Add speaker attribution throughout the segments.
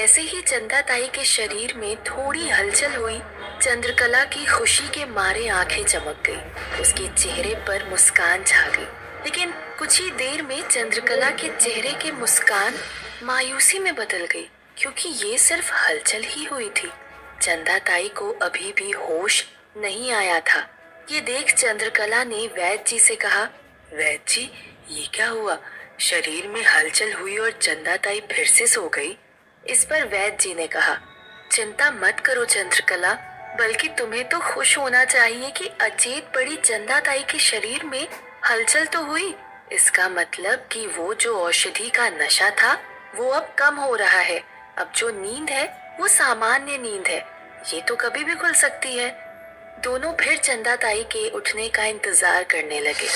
Speaker 1: जैसे ही चंदा ताई के शरीर में थोड़ी हलचल हुई, चंद्रकला की खुशी के मारे आंखें चमक गई। उसके चेहरे पर मुस्कान छा गई। लेकिन कुछ ही देर में चंद्रकला के चेहरे की मुस्कान मायूसी में बदल गई, क्योंकि ये सिर्फ हलचल ही हुई थी। चंदा ताई को अभी भी होश नहीं आया था। ये देख चंद्रकला ने वैद्य जी से कहा, वैद्य जी, ये क्या हुआ? शरीर में हलचल हुई और चंदा ताई फिर से सो गई। इस पर वैद्य जी ने कहा, चिंता मत करो चंद्रकला, बल्कि तुम्हें तो खुश होना चाहिए कि अचेत पड़ी चंदा ताई के शरीर में हलचल तो हुई। इसका मतलब कि वो जो औषधि का नशा था वो अब कम हो रहा है। अब जो नींद है वो सामान्य नींद है, ये तो कभी भी खुल सकती है। दोनों फिर चंदा ताई के उठने का इंतजार करने लगे।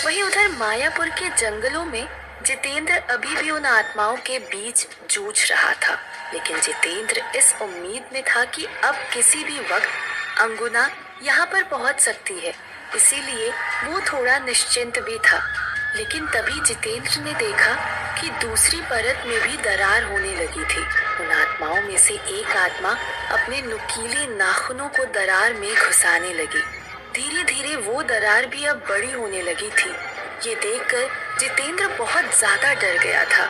Speaker 1: वहीं उधर मायापुर के जंगलों में जितेंद्र अभी भी उन आत्माओं के बीच जूझ रहा था। लेकिन जितेंद्र इस उम्मीद में था कि अब किसी भी वक्त अंगुना यहाँ पर पहुँच सकती है, इसीलिए वो थोड़ा निश्चिंत भी था। लेकिन तभी जितेंद्र ने देखा कि दूसरी परत में भी दरार होने लगी थी। उन आत्माओं में से एक आत्मा अपने नुकीले नाखूनों को दरार में घुसाने लगी। धीरे धीरे वो दरार भी अब बड़ी होने लगी थी। ये देखकर जितेंद्र बहुत ज्यादा डर गया था।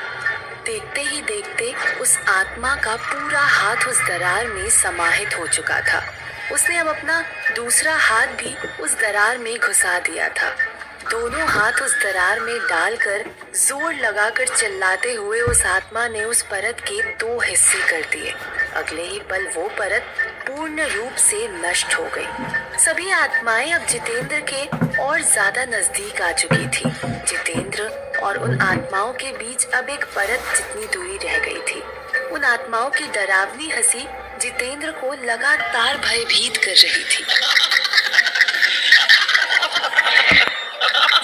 Speaker 1: देखते ही देखते उस आत्मा का पूरा हाथ उस दरार में समाहित हो चुका था। उसने अब अपना दूसरा हाथ भी उस दरार में घुसा दिया था। दोनों हाथ उस दरार में डालकर जोर लगाकर चिल्लाते हुए उस आत्मा ने उस परत के 2 हिस्से कर दिए। अगले ही पल वो परत पूर्ण रूप से नष्ट हो गई। सभी आत्माएं अब जितेंद्र के और ज्यादा नजदीक आ चुकी थी। जितेंद्र और उन आत्माओं के बीच अब एक परत जितनी दूरी रह गई थी। उन आत्माओं की डरावनी हंसी जितेंद्र को लगातार भयभीत कर रही थी।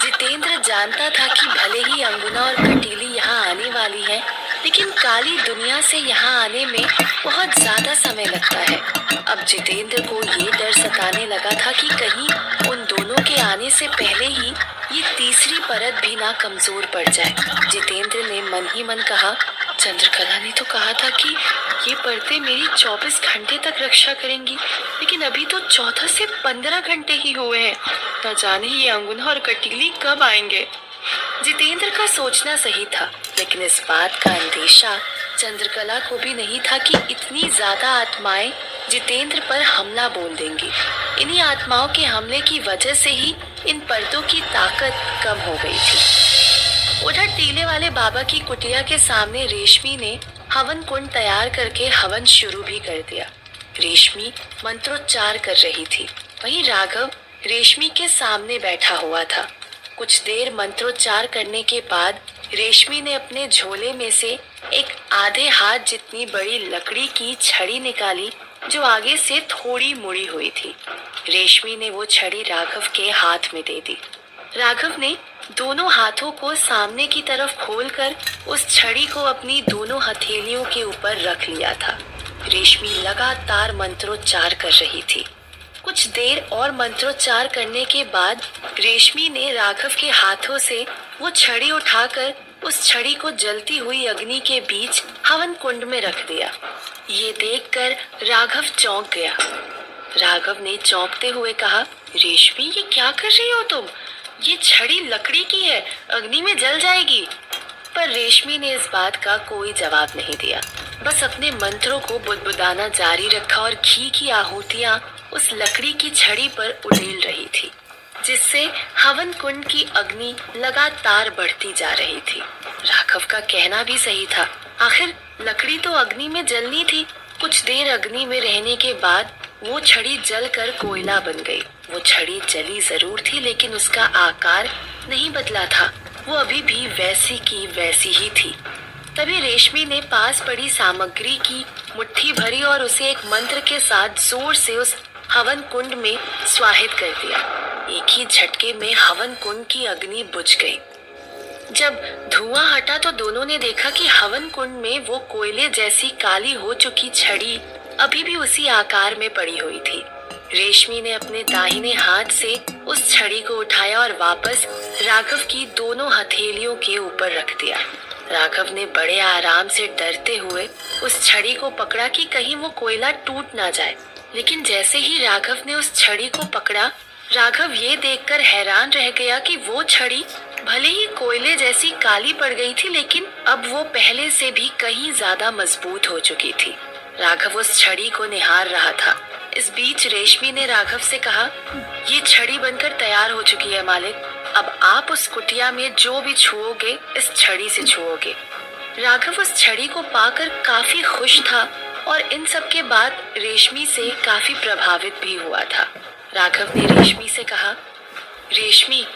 Speaker 1: जितेंद्र जानता था कि भले ही अंगुना और कटीली यहाँ आने वाली है, लेकिन काली दुनिया से यहाँ आने में बहुत ज्यादा समय लगता है। अब जितेंद्र को ये डर सताने लगा था कि कहीं उन दोनों के आने से पहले ही ये तीसरी परत भी ना कमजोर पड़ जाए। जितेंद्र ने मन ही मन कहा, चंद्रकला ने तो कहा था कि ये परतें मेरी 24 घंटे तक रक्षा करेंगी, लेकिन अभी तो 14 से 15 घंटे ही हुए हैं। न जाने ये अंगुना और कटीली कब आएंगे। जितेंद्र का सोचना सही था, लेकिन इस बात का अंदेशा चंद्रकला को भी नहीं था कि इतनी ज्यादा आत्माएं जितेंद्र पर हमला बोल देंगी। इन्हीं आत्माओं के हमले की वजह से ही इन परतों की ताकत कम हो गई थी। उधर टीले वाले बाबा की कुटिया के सामने रेशमी ने हवन कुंड तैयार करके हवन शुरू भी कर दिया। रेशमी मंत्रोच्चार कर रही थी। वहीं राघव रेशमी के सामने बैठा हुआ था। कुछ देर मंत्रोच्चार करने के बाद रेशमी ने अपने झोले में से एक आधे हाथ जितनी बड़ी लकड़ी की छड़ी निकाली, जो आगे से थोड़ी मुड़ी हुई थी। रेशमी ने वो छड़ी राघव के हाथ में दे दी। राघव ने दोनों हाथों को सामने की तरफ खोलकर उस छड़ी को अपनी दोनों हथेलियों के ऊपर रख लिया था। रेशमी लगातार मंत्रोच्चार कर रही थी। कुछ देर और मंत्रोच्चार करने के बाद रेशमी ने राघव के हाथों से वो छड़ी उठाकर उस छड़ी को जलती हुई अग्नि के बीच हवन कुंड में रख दिया। ये देखकर राघव चौंक गया। राघव ने चौंकते हुए कहा, रेशमी, ये क्या कर रही हो तुम? ये छड़ी लकड़ी की है, अग्नि में जल जाएगी। पर रेशमी ने इस बात का कोई जवाब नहीं दिया, बस अपने मंत्रों को बुदबुदाना जारी रखा और घी की आहुतियां उस लकड़ी की छड़ी पर उड़ेल रही थी, जिससे हवन कुंड की अग्नि लगातार बढ़ती जा रही थी। राघव का कहना भी सही था, आखिर लकड़ी तो अग्नि में जलनी थी। कुछ देर अग्नि में रहने के बाद वो छड़ी जलकर कोयला बन गई। वो छड़ी जली जरूर थी, लेकिन उसका आकार नहीं बदला था। वो अभी भी वैसी की वैसी ही थी। तभी रेशमी ने पास पड़ी सामग्री की मुट्ठी भरी और उसे एक मंत्र के साथ जोर से उस हवन कुंड में स्वाहित कर दिया। एक ही झटके में हवन कुंड की अग्नि बुझ गई। जब धुआं हटा तो दोनों ने देखा कि हवन कुंड में वो कोयले जैसी काली हो चुकी छड़ी अभी भी उसी आकार में पड़ी हुई थी। रेशमी ने अपने दाहिने हाथ से उस छड़ी को उठाया और वापस राघव की दोनों हथेलियों के ऊपर रख दिया। राघव ने बड़े आराम से डरते हुए उस छड़ी को पकड़ा कि कहीं वो कोयला टूट ना जाए। लेकिन जैसे ही राघव ने उस छड़ी को पकड़ा, राघव ये देखकर हैरान रह गया कि वो छड़ी भले ही कोयले जैसी काली पड़ गई थी, लेकिन अब वो पहले से भी कहीं ज्यादा मजबूत हो चुकी थी। राघव उस छड़ी को निहार रहा था। इस बीच रेशमी ने राघव से कहा, ये छड़ी बनकर तैयार हो चुकी है मालिक। अब आप उस कुटिया में जो भी छुओगे इस छड़ी से छुओगे। राघव उस छड़ी को पाकर काफी खुश था और इन सब के बाद रेशमी से काफी प्रभावित भी हुआ था। राघव ने रेशमी से कहा, रेशमी,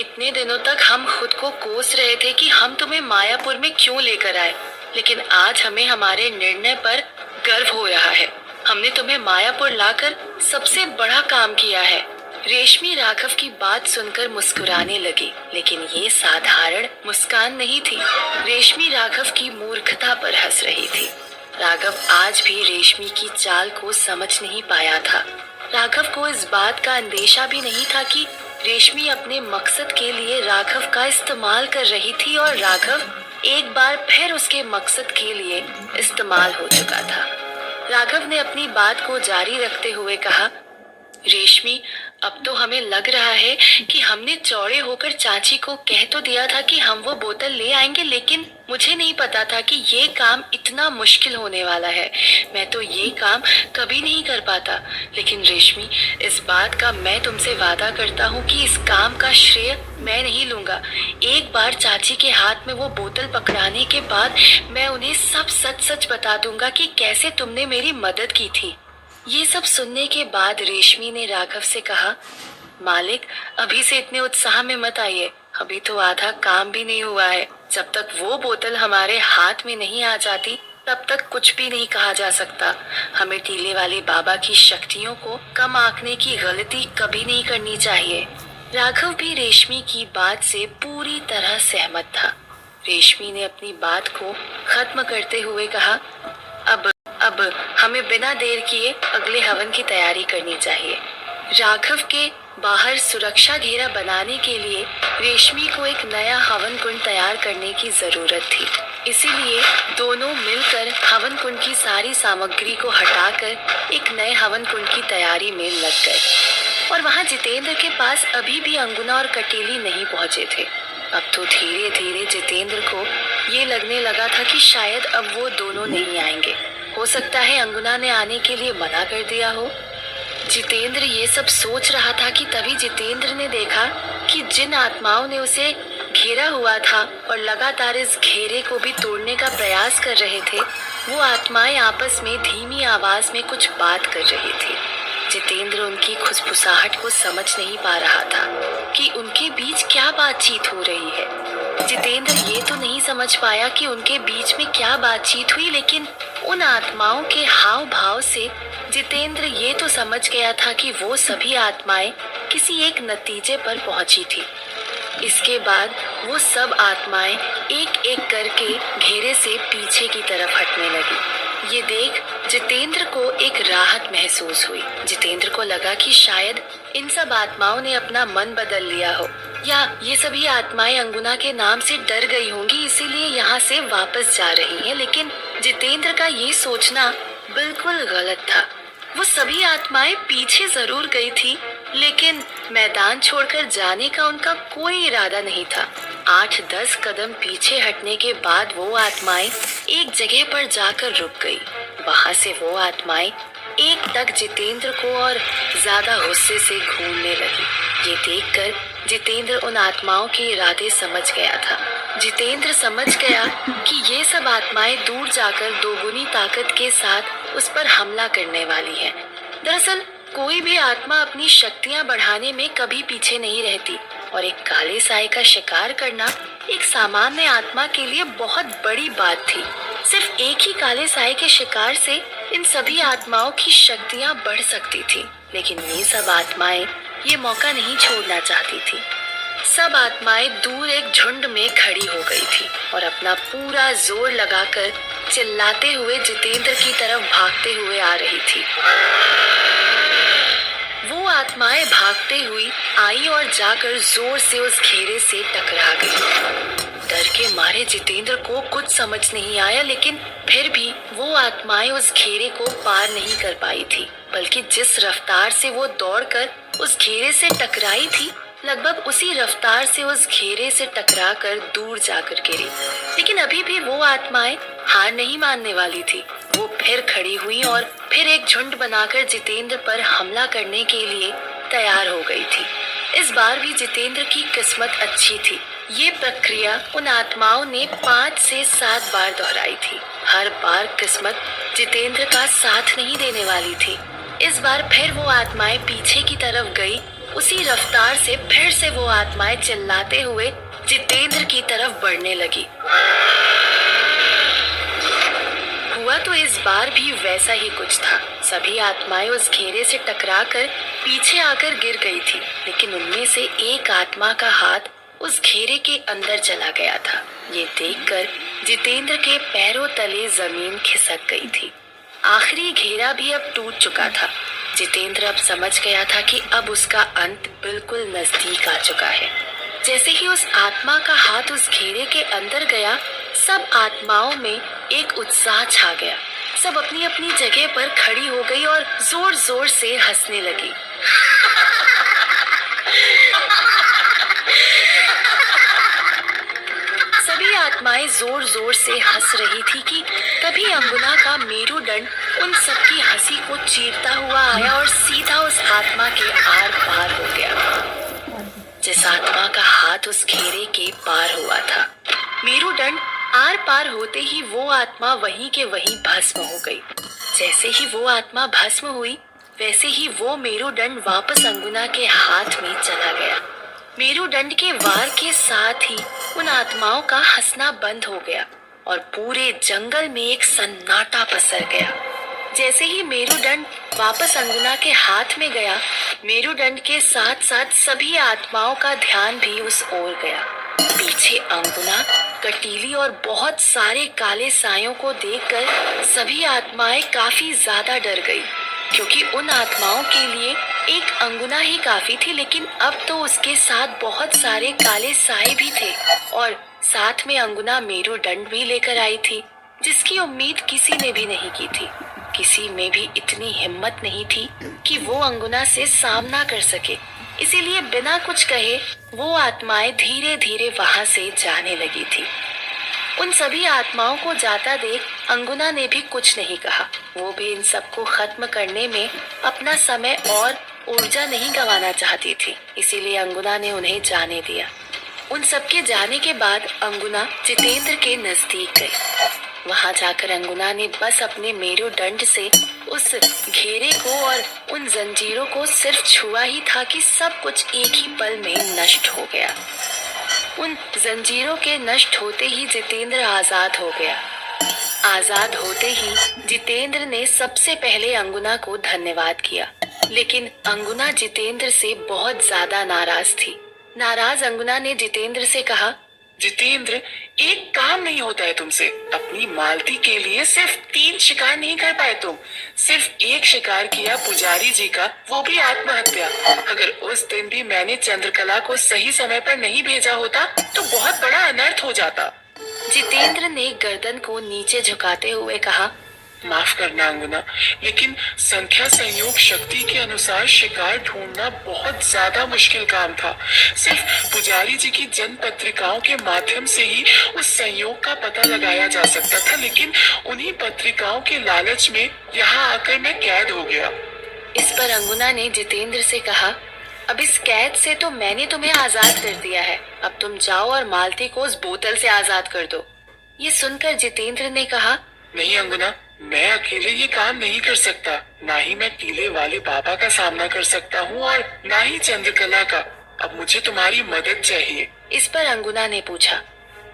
Speaker 1: इतने दिनों तक हम खुद को कोस रहे थे कि हम तुम्हें मायापुर में क्यों लेकर आए, लेकिन आज हमें हमारे निर्णय पर गर्व हो रहा है। हमने तुम्हें मायापुर लाकर सबसे बड़ा काम किया है। रेशमी राघव की बात सुनकर मुस्कुराने लगी, लेकिन ये साधारण मुस्कान नहीं थी। रेशमी राघव की मूर्खता पर हंस रही थी। राघव आज भी रेशमी की चाल को समझ नहीं पाया था। राघव को इस बात का अंदेशा भी नहीं था कि रेशमी अपने मकसद के लिए राघव का इस्तेमाल कर रही थी और राघव एक बार फिर उसके मकसद के लिए इस्तेमाल हो चुका था। राघव ने अपनी बात को जारी रखते हुए कहा, रेशमी, अब तो हमें लग रहा है कि हमने चौड़े होकर चाची को कह तो दिया था कि हम वो बोतल ले आएंगे, लेकिन मुझे नहीं पता था कि ये काम इतना मुश्किल होने वाला है। मैं तो ये काम कभी नहीं कर पाता। लेकिन रेशमी, इस बात का मैं तुमसे वादा करता हूँ कि इस काम का श्रेय मैं नहीं लूंगा। एक बार चाची के हाथ में वो बोतल पकड़ाने के बाद मैं उन्हें सब सच सच बता दूंगा कि कैसे तुमने मेरी मदद की थी। ये सब सुनने के बाद रेशमी ने राघव से कहा, मालिक, अभी से इतने उत्साह में मत आइए। अभी तो आधा काम भी नहीं हुआ है। जब तक वो बोतल हमारे हाथ में नहीं आ जाती तब तक कुछ भी नहीं कहा जा सकता। हमें टीले वाले बाबा की शक्तियों को कम आंकने की गलती कभी नहीं करनी चाहिए। राघव भी रेशमी की बात से पूरी तरह सहमत था। रेशमी ने अपनी बात को खत्म करते हुए कहा, अब हमें बिना देर किए अगले हवन की तैयारी करनी चाहिए। राघव के बाहर सुरक्षा घेरा बनाने के लिए रेशमी को एक नया हवन कुंड तैयार करने की जरूरत थी। इसीलिए दोनों मिलकर हवन कुंड की सारी सामग्री को हटाकर एक नए हवन कुंड की तैयारी में लग गए। और वहाँ जितेंद्र के पास अभी भी अंगुना और कटीली नहीं पहुँचे थे। अब तो धीरे धीरे जितेंद्र को ये लगने लगा था कि शायद अब वो दोनों नहीं आएंगे। हो सकता है अंगुना ने आने के लिए मना कर दिया हो। जितेंद्र ये सब सोच रहा था कि तभी जितेंद्र ने देखा कि जिन आत्माओं ने उसे घेरा हुआ था और लगातार इस घेरे को भी तोड़ने का प्रयास कर रहे थे, वो आत्माएं आपस में धीमी आवाज में कुछ बात कर रही थी। जितेंद्र उनकी खुसफुसाहट को समझ नहीं पा रहा था कि उनके बीच क्या बातचीत हो रही है। जितेंद्र ये तो नहीं समझ पाया कि उनके बीच में क्या बातचीत हुई, लेकिन उन आत्माओं के हाव भाव से जितेंद्र ये तो समझ गया था कि वो सभी आत्माएं किसी एक नतीजे पर पहुंची थी। इसके बाद वो सब आत्माएं एक एक करके घेरे से पीछे की तरफ हटने लगी। ये देख जितेंद्र को एक राहत महसूस हुई। जितेंद्र को लगा कि शायद इन सब आत्माओं ने अपना मन बदल लिया हो, या ये सभी आत्माएं अंगुना के नाम से डर गई होंगी, इसीलिए यहाँ से वापस जा रही हैं। लेकिन जितेंद्र का ये सोचना बिल्कुल गलत था। वो सभी आत्माएं पीछे जरूर गई थी, लेकिन मैदान छोड़कर जाने का उनका कोई इरादा नहीं था। 8-10 कदम पीछे हटने के बाद वो आत्माएं एक जगह पर जाकर रुक गई। वहां से वो आत्माएं एक टक जितेंद्र को और ज्यादा गुस्से से घूरने लगी। ये देखकर जितेंद्र उन आत्माओं के इरादे समझ गया था। जितेंद्र समझ गया कि ये सब आत्माएं दूर जाकर दोगुनी ताकत के साथ उस पर हमला करने वाली है। दरअसल कोई भी आत्मा अपनी शक्तियां बढ़ाने में कभी पीछे नहीं रहती, और एक काले साए का शिकार करना एक सामान्य आत्मा के लिए बहुत बड़ी बात थी। सिर्फ एक ही काले साए के शिकार से इन सभी आत्माओं की शक्तियां बढ़ सकती थी, लेकिन ये सब आत्माएं ये मौका नहीं छोड़ना चाहती थी। सब आत्माएं दूर एक झुंड में खड़ी हो गई थी और अपना पूरा जोर लगाकर चिल्लाते हुए जितेंद्र की तरफ भागते हुए आ रही थी। वो आत्माएं भागते हुई आई और जाकर जोर से उस घेरे से टकरा गई। डर के मारे जितेंद्र को कुछ समझ नहीं आया, लेकिन फिर भी वो आत्माएं उस घेरे को पार नहीं कर पाई थी, बल्कि जिस रफ्तार से वो दौड़कर उस घेरे से टकराई थी, लगभग उसी रफ्तार से उस घेरे से टकराकर दूर जाकर गिरी। लेकिन अभी भी वो आत्माएं हार नहीं मानने वाली थी। वो फिर खड़ी हुई और फिर एक झुंड बनाकर जितेंद्र पर हमला करने के लिए तैयार हो गई थी। इस बार भी जितेंद्र की किस्मत अच्छी थी। ये प्रक्रिया उन आत्माओं ने 5 से 7 बार दोहराई थी। हर बार किस्मत जितेंद्र का साथ नहीं देने वाली थी। इस बार फिर वो आत्माएं पीछे की तरफ गई। उसी रफ्तार से फिर से वो आत्माएं चिल्लाते हुए जितेंद्र की तरफ बढ़ने लगी। हुआ तो इस बार भी वैसा ही कुछ था। सभी आत्माएं उस घेरे से टकराकर पीछे आकर गिर गई थी, लेकिन उनमें से एक आत्मा का हाथ उस घेरे के अंदर चला गया था। ये देखकर जितेंद्र के पैरों तले जमीन खिसक गई थी। आखिरी घेरा भी अब टूट चुका था। जितेंद्र अब समझ गया था कि अब उसका अंत बिल्कुल नजदीक आ चुका है। जैसे ही उस आत्मा का हाथ उस घेरे के अंदर गया, सब आत्माओं में एक उत्साह छा गया। सब अपनी अपनी जगह पर खड़ी हो गई और जोर जोर से हंसने लगी। सभी आत्माएं जोर जोर से हंस रही थी कि तभी अंगुना का मेरुदंड उन सबकी हंसी को चीरता हुआ आया और सीधा उस आत्मा के आर पार हो गया, जिस आत्मा का हाथ उस घेरे के पार हुआ था। मेरुदंड आर पार होते ही वो आत्मा वहीं के वहीं भस्म हो गई। जैसे ही वो आत्मा भस्म हुई, वैसे ही वो मेरुदंड वापस अंगुना के हाथ में चला गया। मेरुदंड के वार के साथ ही उन आत्माओं का हंसना बंद हो गया और पूरे जंगल में एक सन्नाटा पसर गया। जैसे ही मेरुदंड वापस अंगुना के हाथ में गया, मेरुदंड के साथ साथ सभी आत्माओं का ध्यान भी उस ओर गया। पीछे अंगुना, कटीली और बहुत सारे काले सायों को देखकर सभी आत्माएं काफी ज्यादा डर गई, क्योंकि उन आत्माओं के लिए एक अंगुना ही काफी थी, लेकिन अब तो उसके साथ बहुत सारे काले साए भी थे और साथ में अंगुना मेरुदंड भी लेकर आई थी, जिसकी उम्मीद किसी ने भी नहीं की थी। किसी में भी इतनी हिम्मत नहीं थी कि वो अंगुना से सामना कर सके। इसीलिए बिना कुछ कहे वो आत्माएं धीरे धीरे वहां से जाने लगी थी। उन सभी आत्माओं को जाता देख अंगुना ने भी कुछ नहीं कहा। वो भी इन सबको खत्म करने में अपना समय और ऊर्जा नहीं गंवाना चाहती थी, इसीलिए अंगुना ने उन्हें जाने दिया। उन सबके जाने के बाद अंगुना जितेंद्र के नजदीक गई। वहां जाकर अंगुना ने बस अपने मेरुदंड से उस घेरे को और उन जंजीरों को सिर्फ छुआ ही था कि सब कुछ एक ही पल में नष्ट हो गया। उन जंजीरों के नष्ट होते ही जितेंद्र आजाद हो गया। आजाद होते ही जितेंद्र ने सबसे पहले अंगुना को धन्यवाद किया, लेकिन अंगुना जितेंद्र से बहुत ज्यादा नाराज थी। नाराज अंगुना ने जितेंद्र से कहा,
Speaker 2: जितेंद्र, एक काम नहीं होता है तुमसे। अपनी मालती के लिए सिर्फ 3 शिकार नहीं कर पाए तुम। सिर्फ एक शिकार किया पुजारी जी का, वो भी आत्महत्या। अगर उस दिन भी मैंने चंद्रकला को सही समय पर नहीं भेजा होता तो बहुत बड़ा अनर्थ हो जाता।
Speaker 1: जितेंद्र ने गर्दन को नीचे झुकाते हुए कहा,
Speaker 2: माफ करना अंगुना, लेकिन संख्या संयोग शक्ति के अनुसार शिकार ढूंढना बहुत ज्यादा मुश्किल काम था। सिर्फ पुजारी जी की जन पत्रिकाओं के माध्यम से ही उस संयोग का पता लगाया जा सकता था, लेकिन उन्हीं पत्रिकाओं के लालच में यहाँ आकर मैं कैद हो गया।
Speaker 1: इस पर अंगुना ने जितेंद्र से कहा, अब इस कैद से तो मैंने तुम्हें आजाद कर दिया है। अब तुम जाओ और मालती को उस बोतल से आजाद कर दो। ये सुनकर जितेंद्र ने कहा,
Speaker 2: नहीं अंगुना, मैं अकेले ये काम नहीं कर सकता। ना ही मैं टीले वाले बाबा का सामना कर सकता हूँ और ना ही चंद्रकला का। अब मुझे तुम्हारी मदद चाहिए।
Speaker 1: इस पर अंगुना ने पूछा,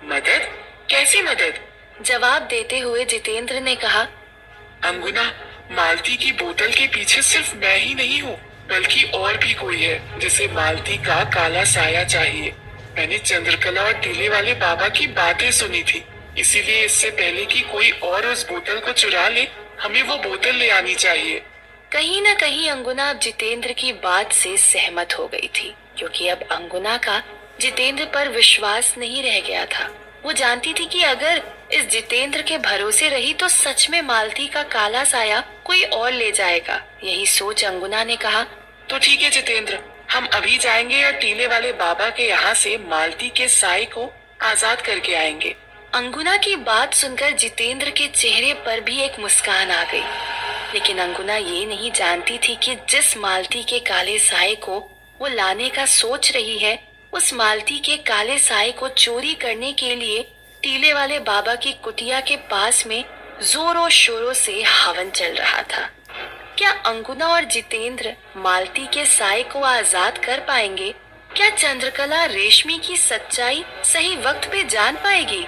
Speaker 2: मदद? कैसी मदद?
Speaker 1: जवाब देते हुए जितेंद्र ने कहा,
Speaker 2: अंगुना, मालती की बोतल के पीछे सिर्फ मैं ही नहीं हूँ, बल्कि और भी कोई है जिसे मालती का काला साया चाहिए। मैंने चंद्रकला और टीले वाले बाबा की बातें सुनी थी, इसीलिए इससे पहले कि कोई और उस बोतल को चुरा ले, हमें वो बोतल ले आनी चाहिए।
Speaker 1: कहीं न कहीं अंगुना अब जितेंद्र की बात से सहमत हो गई थी, क्योंकि अब अंगुना का जितेंद्र पर विश्वास नहीं रह गया था। वो जानती थी कि अगर इस जितेंद्र के भरोसे रही तो सच में मालती का काला साया कोई और ले जाएगा। यही सोच अंगुना ने कहा,
Speaker 2: तो ठीक है जितेंद्र, हम अभी जाएंगे और टीले वाले बाबा के यहाँ से मालती के साए को आजाद करके आएंगे।
Speaker 1: अंगुना की बात सुनकर जितेंद्र के चेहरे पर भी एक मुस्कान आ गई, लेकिन अंगुना ये नहीं जानती थी कि जिस मालती के काले साए को वो लाने का सोच रही है, उस मालती के काले साए को चोरी करने के लिए टीले वाले बाबा की कुटिया के पास में जोरों शोरों से हवन चल रहा था। क्या अंगुना और जितेंद्र मालती के साए को आजाद कर पाएंगे? क्या चंद्रकला रेशमी की सच्चाई सही वक्त पे जान पाएगी?